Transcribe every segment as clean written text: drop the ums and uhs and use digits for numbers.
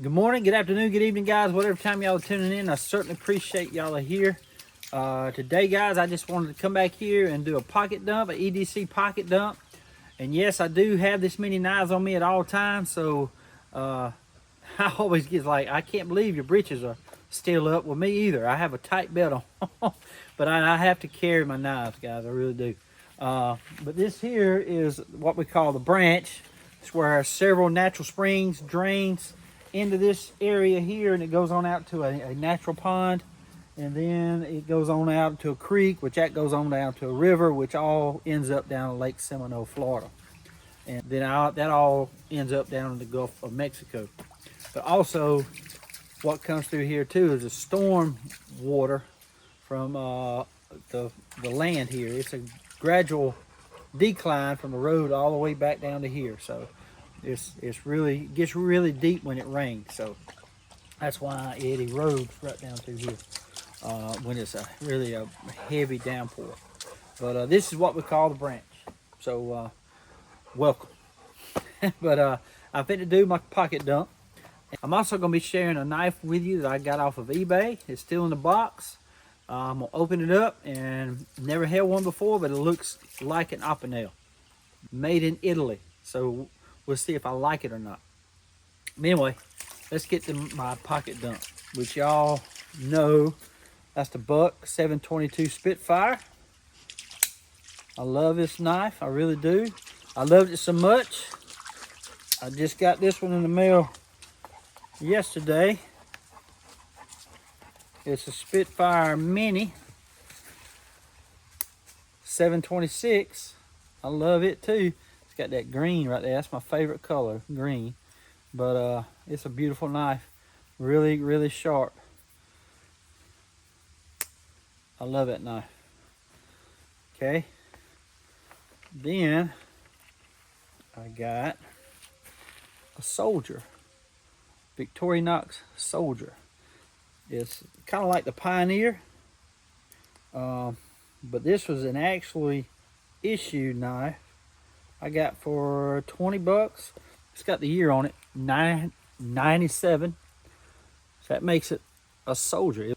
Good morning, good afternoon, good evening, guys. Whatever time y'all are tuning in, I certainly appreciate y'all are here. Today, guys, I just wanted to come back here and do a pocket dump, an EDC pocket dump. And yes, I do have this many knives on me at all times, so I always get like, I can't believe your breeches are still up. With me either. I have a tight belt on, but I have to carry my knives, guys. I really do. But this here is what we call the branch. It's where several natural springs drains into this area here, and it goes on out to a natural pond, and then it goes on out to a creek, which that goes on down to a river, which all ends up down in Lake Seminole, Florida. And then that all ends up down in the Gulf of Mexico. But also what comes through here too is a storm water from the land here. It's a gradual decline from the road all the way back down to here. So it gets really deep when it rains. So that's why it erodes right down through here when it's really a heavy downpour. But this is what we call the branch. So welcome. But I'm fit to do my pocket dump. I'm also going to be sharing a knife with you that I got off of eBay. It's still in the box. I'm going to open it up, and never held one before, but it looks like an opinel. Made in Italy. So we'll see if I like it or not. Anyway, let's get to my pocket dump, which y'all know that's the Buck 722 Spitfire. I love this knife. I really do. I loved it so much. I just got this one in the mail yesterday. It's a Spitfire Mini 726. I love it too. It's got that green right there. That's my favorite color, green. But it's a beautiful knife. Really, really sharp. I love that knife. Okay. Then I got a Soldier. Victorinox Soldier. It's kind of like the Pioneer, but this was an actually issued knife I got for 20 bucks. It's got the year on it, 997. So that makes it a Soldier.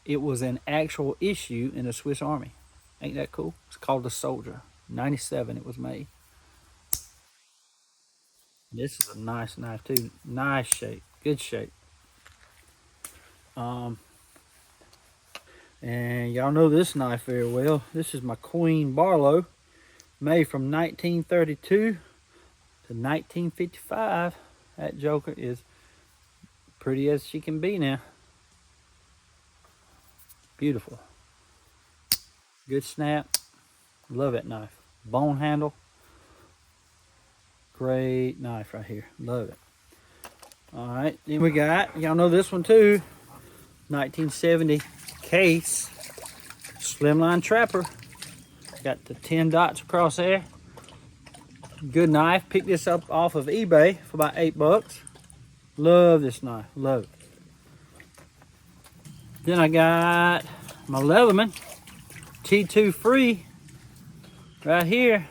It was an actual issue in the Swiss Army. Ain't that cool? It's called the Soldier. 97 it was made. This is a nice knife too. Nice shape, good shape. And y'all know this knife very well. This is my Queen Barlow, made from 1932 to 1955. That joker is pretty as she can be now. Beautiful. Good snap. Love that knife. Bone handle. Great knife right here. Love it. All right, then we got, y'all know this one too, 1970 Case Slimline Trapper. Got the 10 dots across there. Good knife. Picked this up off of eBay for about 8 bucks. Love this knife. Love it. Then I got my Leatherman T2 Free right here.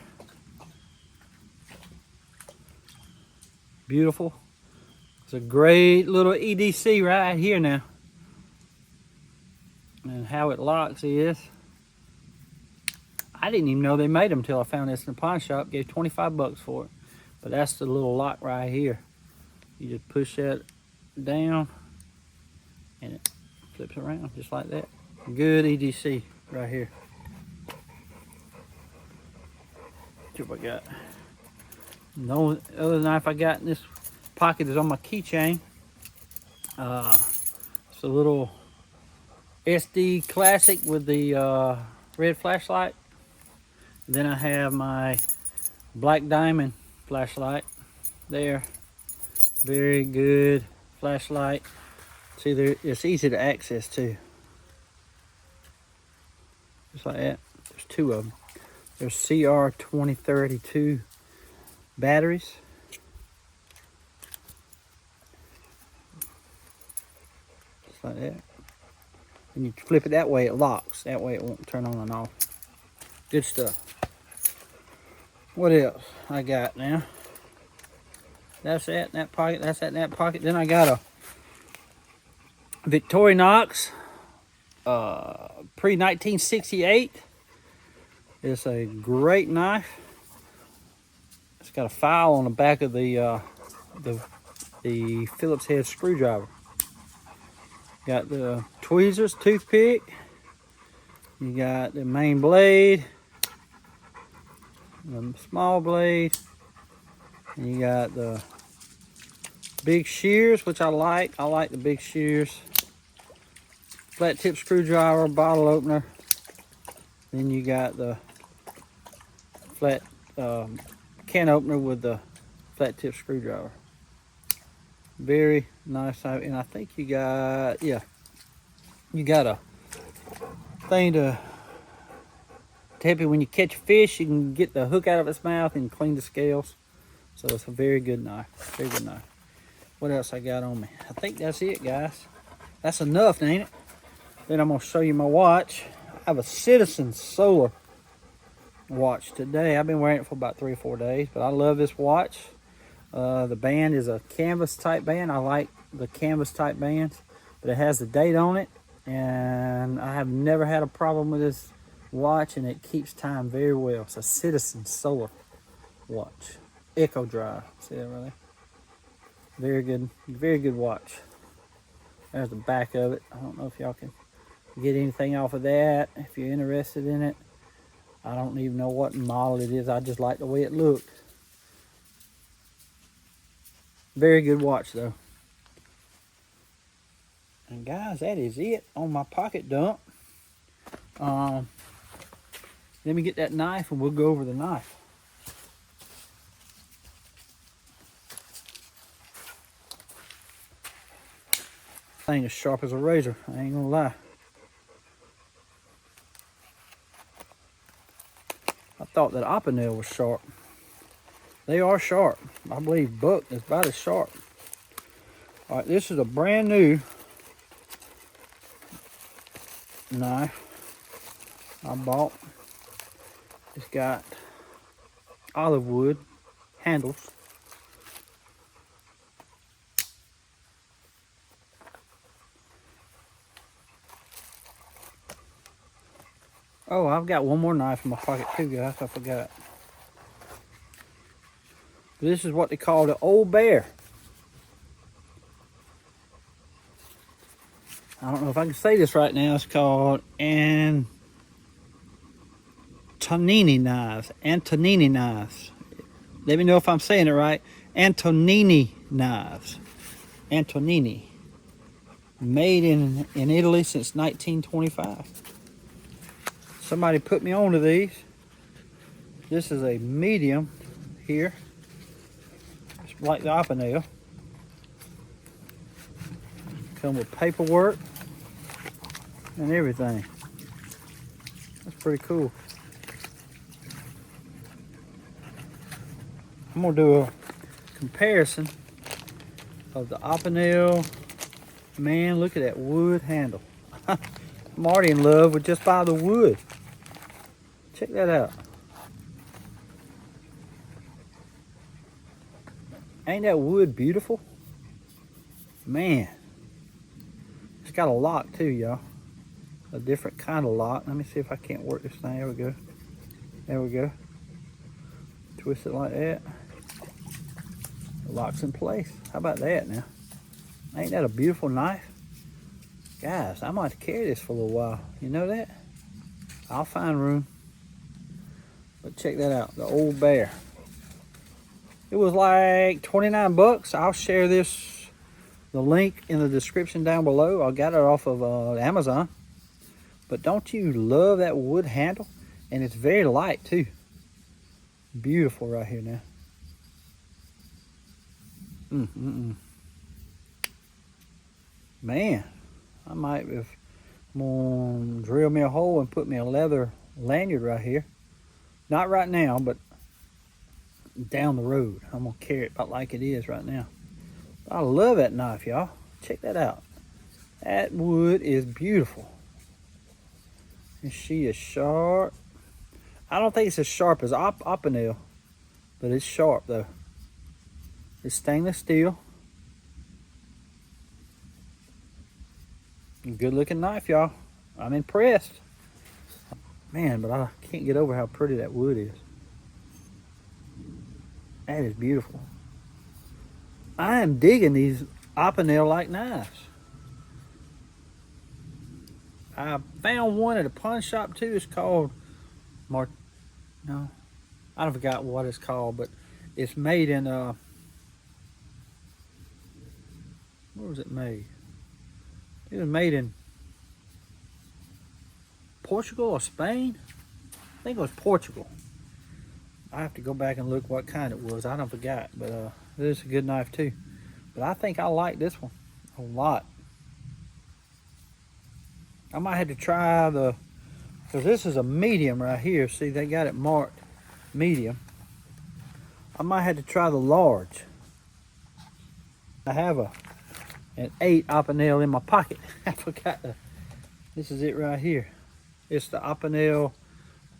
Beautiful. It's a great little EDC right here now. And how it locks is, I didn't even know they made them until I found this in the pawn shop. Gave 25 bucks for it. But that's the little lock right here. You just push that down and it flips around just like that. Good EDC right here. See what I got. The only other knife I got in this pocket is on my keychain. It's a little SD Classic with the red flashlight. And then I have my Black Diamond flashlight there. Very good flashlight. See, it's easy to access too. Just like that. There's 2 of them. There's CR2032 batteries. Just like that. And you flip it that way, it locks. That way it won't turn on and off. Good stuff. What else I got now? That's that in that pocket. That's that in that pocket. Then I got Victorinox, pre-1968. It's a great knife. It's got a file on the back of the Phillips head screwdriver. Got the tweezers, toothpick. You got the main blade, the small blade, and you got the big shears, which I like. I like the big shears. Flat tip screwdriver, bottle opener. Then you got the flat can opener with the flat tip screwdriver. Very nice. And I think you got, yeah, you got a thing to help you when you catch a fish. You can get the hook out of its mouth and clean the scales. So it's a very good knife. Very good knife. What else I got on me? I think that's it, guys. That's enough, ain't it? Then I'm going to show you my watch. I have a Citizen Solar watch today. I've been wearing it for about 3 or 4 days, but I love this watch. The band is a canvas type band. I like the canvas type bands, but it has the date on it, and I have never had a problem with this watch, and it keeps time very well. It's a Citizen Solar watch. Echo Drive. See that right there? Very good watch. There's the back of it. I don't know if y'all can get anything off of that if you're interested in it. I don't even know what model it is. I just like the way it looked. Very good watch though. And guys, that is it on my pocket dump. Let me get that knife and we'll go over the knife. Thing as sharp as a razor, I ain't gonna lie. I thought that opinel was sharp. They are sharp. I believe buck is about as sharp. All right, this is a brand new knife I bought. It's got olive wood handles. Oh, I've got one more knife in my pocket too, guys. I forgot. This is what they call the Old Bear. I don't know if I can say this right now. It's called Antonini knives. Antonini knives. Let me know if I'm saying it right. Antonini knives. Antonini. Made in Italy since 1925. Somebody put me onto these. This is a medium here. It's like the opinel. Come with paperwork and everything. That's pretty cool. I'm gonna do a comparison of the opinel. Man, look at that wood handle. I'm already in love with just by the wood. Check that out. Ain't that wood beautiful? Man. It's got a lock too, y'all. A different kind of lock. Let me see if I can't work this thing. There we go. There we go. Twist it like that. It locks in place. How about that now? Ain't that a beautiful knife? Guys, I might carry this for a little while. You know that? I'll find room. But check that out. The Old Bear. It was like 29 bucks. I'll share this, the link in the description down below. I got it off of Amazon. But don't you love that wood handle? And it's very light too. Beautiful right here now. Man, I might have gonna drill me a hole and put me a leather lanyard right here. Not right now, but down the road. I'm gonna carry it about like it is right now. I love that knife, y'all. Check that out. That wood is beautiful. And she is sharp. I don't think it's as sharp as opinel, but it's sharp though. It's stainless steel. Good looking knife, y'all. I'm impressed. Man, but I can't get over how pretty that wood is. That is beautiful. I am digging these opinel-like knives. I found one at a pawn shop too. It's called no, I forgot what it's called, but it's made in where was it made? It was made in Portugal or Spain. I think it was Portugal. I have to go back and look what kind it was. I don't forgot, but it is a good knife too. But I think I like this one a lot. I might have to try because this is a medium right here. See, they got it marked medium. I might have to try the large. I have an 8 opinel in my pocket. I forgot this is it right here. It's the opinel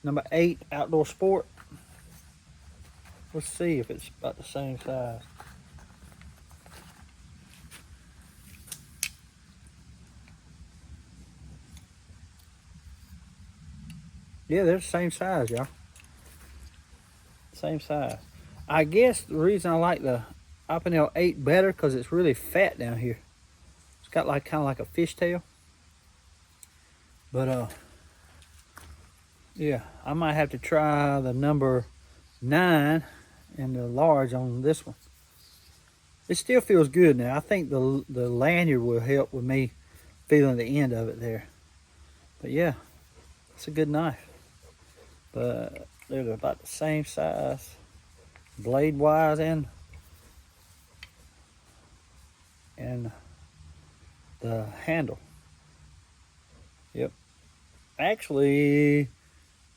number 8 outdoor sport. Let's see if it's about the same size. Yeah, they're the same size, y'all. Same size. I guess the reason I like the opinel 8 better because it's really fat down here. It's got like kind of like a fishtail. But yeah, I might have to try the number 9 and the large on this one. It still feels good now. I think the lanyard will help with me feeling the end of it there. But yeah, it's a good knife. But they're about the same size, blade wise and the handle. Yep. Actually,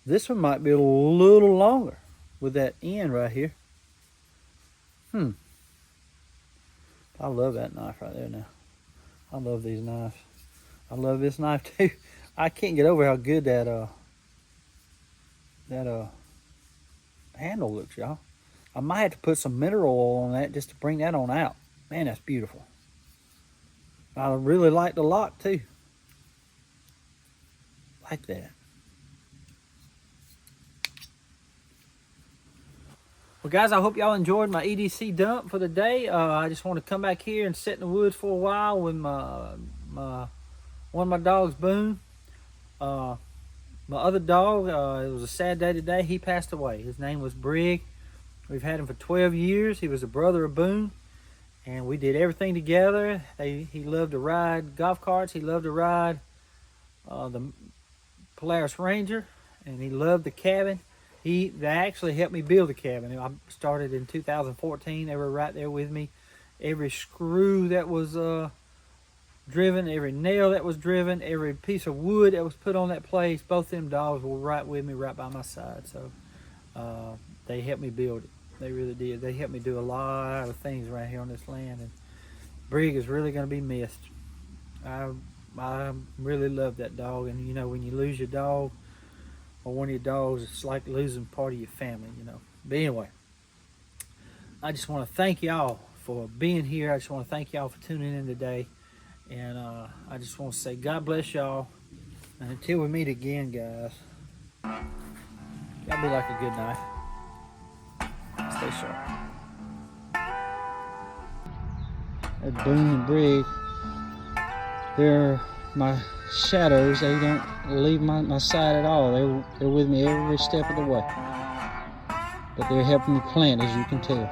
this one might be a little longer with that end right here. I love that knife right there now. I love these knives. I love this knife too. I can't get over how good that handle looks, y'all. I might have to put some mineral oil on that just to bring that on out. Man, that's beautiful. I really like the lock too. Like that. Well, guys, I hope y'all enjoyed my EDC dump for the day. I just want to come back here and sit in the woods for a while with one of my dogs, Boone. My other dog, it was a sad day today. He passed away. His name was Brig. We've had him for 12 years. He was a brother of Boone, and we did everything together. He loved to ride golf carts. He loved to ride the Polaris Ranger, and he loved the cabin. They actually helped me build the cabin. I started in 2014. They were right there with me. Every screw that was driven, every nail that was driven, every piece of wood that was put on that place, both them dogs were right with me, right by my side. So they helped me build it. They really did. They helped me do a lot of things right here on this land. And Brig is really going to be missed. I really love that dog. And you know, when you lose your dog or one of your dogs, it's like losing part of your family, you know. But anyway, I just want to thank y'all for being here. I just want to thank y'all for tuning in today. And I just want to say God bless y'all. And until we meet again, guys, y'all be like a good knife. Stay sharp. That Boone and Brig, they're my shadows. They don't leave my side at all. They're with me every step of the way. But they're helping me plant, as you can tell.